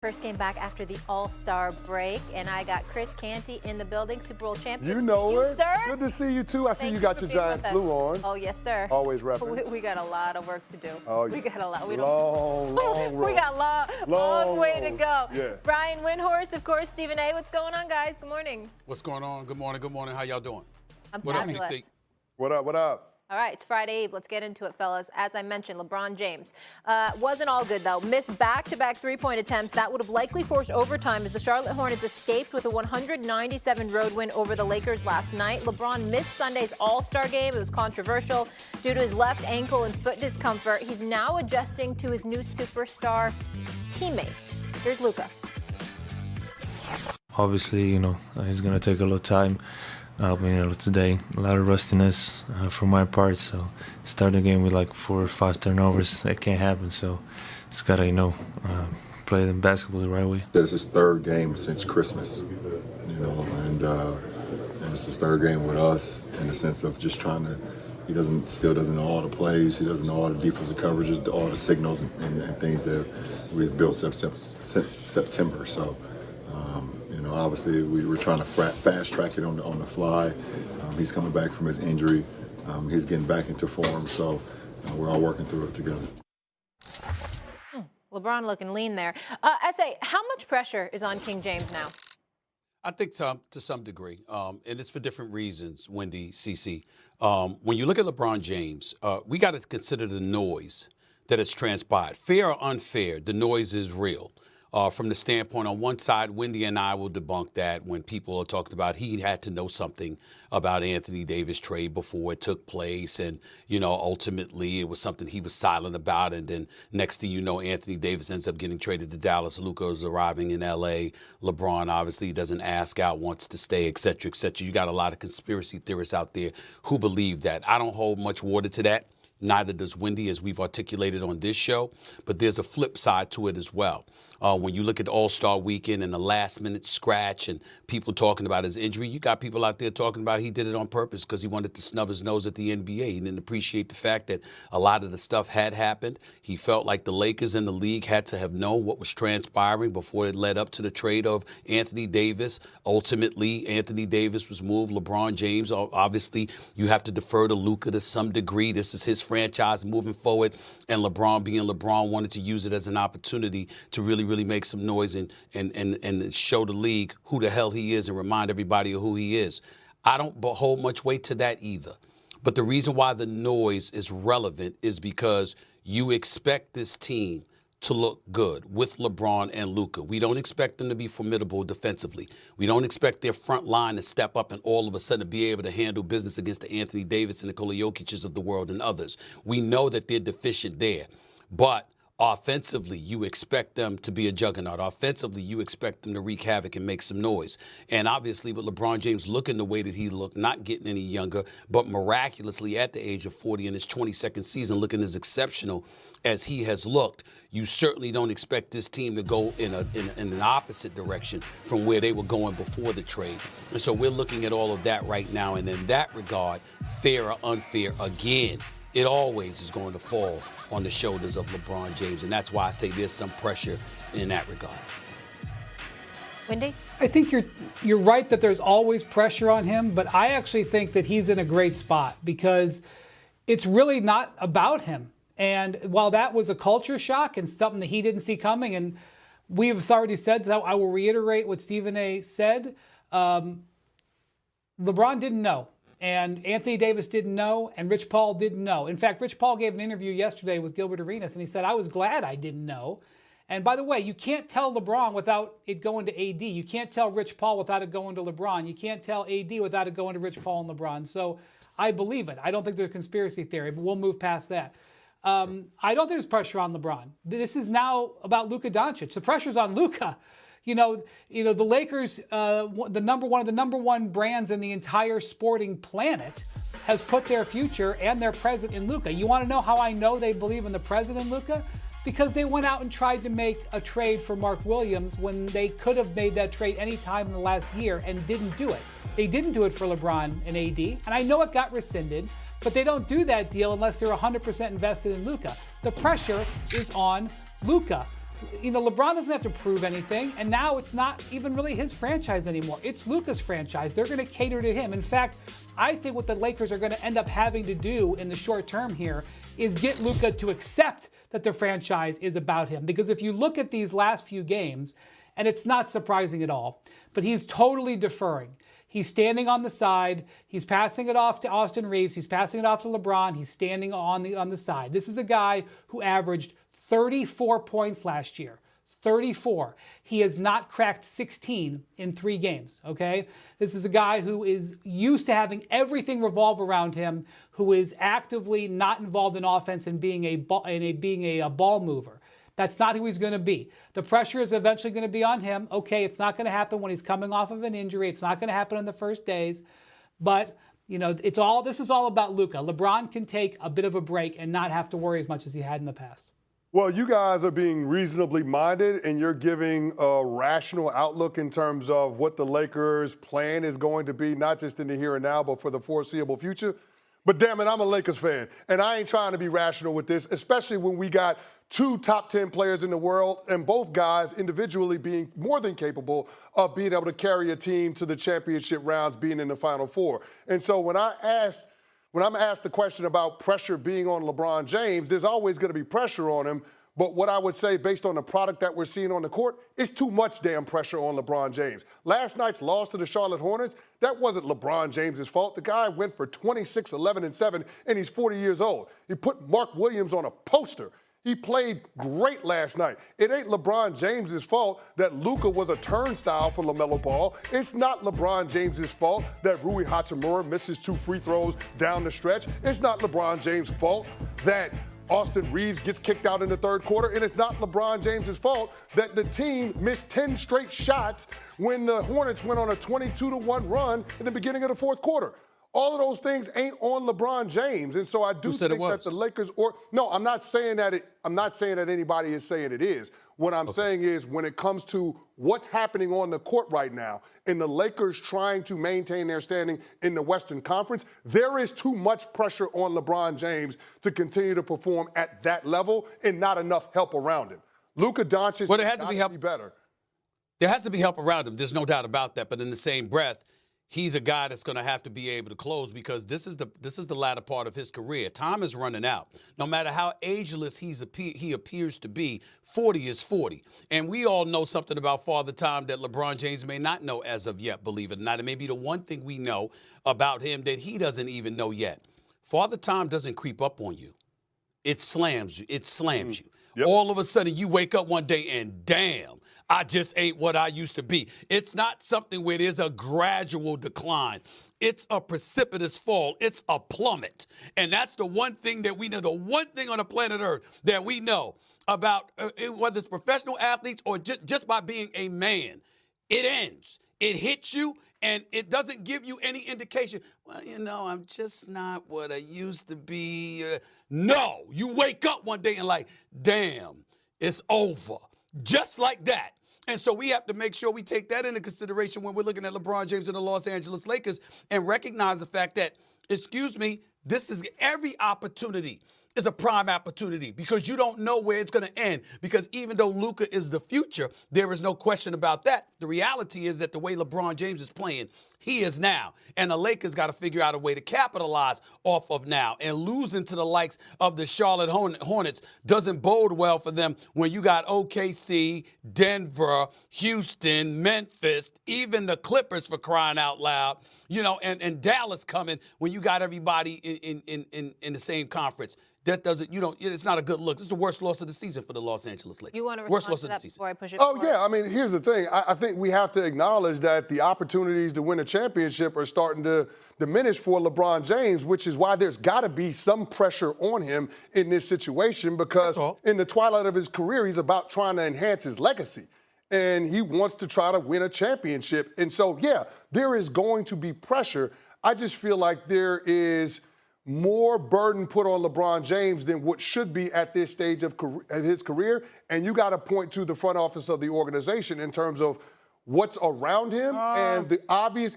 First game back after the All-Star break, and I got Chris Canty in the building, Super Bowl champion. You know her. Sir. Good to see you, too. I see you got your Giants blue on. Oh, yes, sir. Always repping. We got a lot of work to do. Oh, we got a lot. Long road. We got a long way to go. Yeah. Brian Windhorst, of course, Stephen A. What's going on, guys? Good morning. What's going on? Good morning. Good morning. How y'all doing? I'm What up, fabulous. PC? What up, what up? All right, it's Friday Eve. Let's get into it, fellas. As I mentioned, LeBron James wasn't all good, though. Missed back-to-back three-point attempts. That would have likely forced overtime as the Charlotte Hornets escaped with a 197 road win over the Lakers last night. LeBron missed Sunday's All-Star game. It was controversial due to his left ankle and foot discomfort. He's now adjusting to his new superstar teammate. Here's Luka. Obviously, it's going to take a lot of time. Today, a lot of rustiness from my part. So, start the game with like 4 or 5 turnovers. That can't happen. So, it's got to, play the basketball the right way. It's his third game since Christmas, and it's his third game with us in the sense of just trying to. He still doesn't know all the plays. He doesn't know all the defensive coverages, all the signals and things that we've built since September. So. Obviously, we were trying to fast track it on the fly. He's coming back from his injury. He's getting back into form, so we're all working through it together. LeBron looking lean there. S.A., how much pressure is on King James now? I think to some degree, and it's for different reasons, Wendy, CC. When you look at LeBron James, we got to consider the noise that has transpired. Fair or unfair, the noise is real. From the standpoint, on one side, Wendy and I will debunk that when people are talking about he had to know something about Anthony Davis trade before it took place. And, ultimately it was something he was silent about. And then next thing you know, Anthony Davis ends up getting traded to Dallas. Luka is arriving in L.A. LeBron obviously doesn't ask out, wants to stay, et cetera, et cetera. You got a lot of conspiracy theorists out there who believe that. I don't hold much water to that. Neither does Wendy, as we've articulated on this show. But there's a flip side to it as well. When you look at All-Star Weekend and the last-minute scratch and people talking about his injury, you got people out there talking about he did it on purpose because he wanted to snub his nose at the NBA. He didn't appreciate the fact that a lot of the stuff had happened. He felt like the Lakers and the league had to have known what was transpiring before it led up to the trade of Anthony Davis. Ultimately, Anthony Davis was moved. LeBron James, obviously, you have to defer to Luka to some degree. This is his franchise moving forward. And LeBron, being LeBron, wanted to use it as an opportunity to really make some noise and show the league who the hell he is and remind everybody of who he is. I don't hold much weight to that either. But the reason why the noise is relevant is because you expect this team to look good with LeBron and Luka. We don't expect them to be formidable defensively. We don't expect their front line to step up and all of a sudden be able to handle business against the Anthony Davis and Nikola Jokic's of the world and others. We know that they're deficient there. But offensively, you expect them to be a juggernaut. Offensively, you expect them to wreak havoc and make some noise. And obviously, with LeBron James looking the way that he looked, not getting any younger, but miraculously at the age of 40 in his 22nd season, looking as exceptional as he has looked, you certainly don't expect this team to go in an opposite direction from where they were going before the trade. And so we're looking at all of that right now. And in that regard, fair or unfair, again, it always is going to fall on the shoulders of LeBron James. And that's why I say there's some pressure in that regard. Wendy? I think you're right that there's always pressure on him, but I actually think that he's in a great spot because it's really not about him. And while that was a culture shock and something that he didn't see coming, and we have already said, so I will reiterate what Stephen A. said, LeBron didn't know. And Anthony Davis didn't know, and Rich Paul didn't know. In fact, Rich Paul gave an interview yesterday with Gilbert Arenas, and he said, I was glad I didn't know. And by the way, you can't tell LeBron without it going to AD. You can't tell Rich Paul without it going to LeBron. You can't tell AD without it going to Rich Paul and LeBron. So I believe it. I don't think there's a conspiracy theory, but we'll move past that. I don't think there's pressure on LeBron. This is now about Luka Doncic. The pressure's on Luka. The Lakers, one of the number one brands in the entire sporting planet, has put their future and their present in Luka. You want to know how I know they believe in the present in Luka? Because they went out and tried to make a trade for Mark Williams when they could have made that trade any time in the last year and didn't do it. They didn't do it for LeBron and AD, and I know it got rescinded, but they don't do that deal unless they're 100% invested in Luka. The pressure is on Luka. LeBron doesn't have to prove anything, and now it's not even really his franchise anymore. It's Luka's franchise. They're going to cater to him. In fact, I think what the Lakers are going to end up having to do in the short term here is get Luka to accept that the franchise is about him. Because if you look at these last few games, and it's not surprising at all, but he's totally deferring. He's standing on the side. He's passing it off to Austin Reeves. He's passing it off to LeBron. He's standing on the side. This is a guy who averaged 34 points last year. 34. He has not cracked 16 in 3 games, okay? This is a guy who is used to having everything revolve around him, who is actively not involved in offense and being a ball mover. That's not who he's going to be. The pressure is eventually going to be on him. Okay, it's not going to happen when he's coming off of an injury. It's not going to happen in the first days. But, this is all about Luka. LeBron can take a bit of a break and not have to worry as much as he had in the past. Well, you guys are being reasonably minded, and you're giving a rational outlook in terms of what the Lakers' plan is going to be, not just in the here and now, but for the foreseeable future. But damn it, I'm a Lakers fan, and I ain't trying to be rational with this, especially when we got 2 top 10 players in the world, and both guys individually being more than capable of being able to carry a team to the championship rounds, being in the Final Four. And so when I'm asked the question about pressure being on LeBron James, there's always going to be pressure on him. But what I would say, based on the product that we're seeing on the court, it's too much damn pressure on LeBron James. Last night's loss to the Charlotte Hornets, that wasn't LeBron James's fault. The guy went for 26, 11, and 7, and he's 40 years old. He put Mark Williams on a poster. He played great last night. It ain't LeBron James's fault that Luka was a turnstile for LaMelo Ball. It's not LeBron James's fault that Rui Hachimura misses 2 free throws down the stretch. It's not LeBron James' fault that Austin Reeves gets kicked out in the 3rd quarter. And it's not LeBron James's fault that the team missed 10 straight shots when the Hornets went on a 22-1 run in the beginning of the 4th quarter. All of those things ain't on LeBron James, and so I do think that the Lakers, I'm not saying that anybody is saying it is. What I'm saying is, when it comes to what's happening on the court right now, and the Lakers trying to maintain their standing in the Western Conference, there is too much pressure on LeBron James to continue to perform at that level, and not enough help around him. Luka Doncic has to be better. There has to be help around him. There's no doubt about that. But in the same breath, he's a guy that's going to have to be able to close, because this is the latter part of his career. Time is running out. No matter how ageless he appears to be, 40 is 40. And we all know something about Father Time that LeBron James may not know as of yet, believe it or not. It may be the one thing we know about him that he doesn't even know yet. Father Time doesn't creep up on you. It slams you. It slams you. Yep. All of a sudden, you wake up one day and damn, I just ain't what I used to be. It's not something where there's a gradual decline. It's a precipitous fall. It's a plummet. And that's the one thing that we know, the one thing on the planet Earth that we know about, whether it's professional athletes or just by being a man. It ends. It hits you, and it doesn't give you any indication. Well, I'm just not what I used to be. No, you wake up one day and like, damn, it's over. Just like that. And so we have to make sure we take that into consideration when we're looking at LeBron James and the Los Angeles Lakers, and recognize the fact that, this is every opportunity is a prime opportunity, because you don't know where it's going to end. Because even though Luka is the future, there is no question about that. The reality is that the way LeBron James is playing, he is now. And the Lakers got to figure out a way to capitalize off of now. And losing to the likes of the Charlotte Hornets doesn't bode well for them when you got OKC, Denver, Houston, Memphis, even the Clippers, for crying out loud, and Dallas coming when you got everybody in the same conference. That doesn't, it's not a good look. This is the worst loss of the season for the Los Angeles Lakers. You want to worst respond loss to of that the season. before I push it Oh, forward? yeah. I mean, here's the thing. I think we have to acknowledge that the opportunities to win a championship are starting to diminish for LeBron James, which is why there's got to be some pressure on him in this situation, because in the twilight of his career, he's about trying to enhance his legacy. And he wants to try to win a championship. And so, yeah, there is going to be pressure. I just feel like there is more burden put on LeBron James than what should be at this stage of his career. And you got to point to the front office of the organization in terms of what's around him and the obvious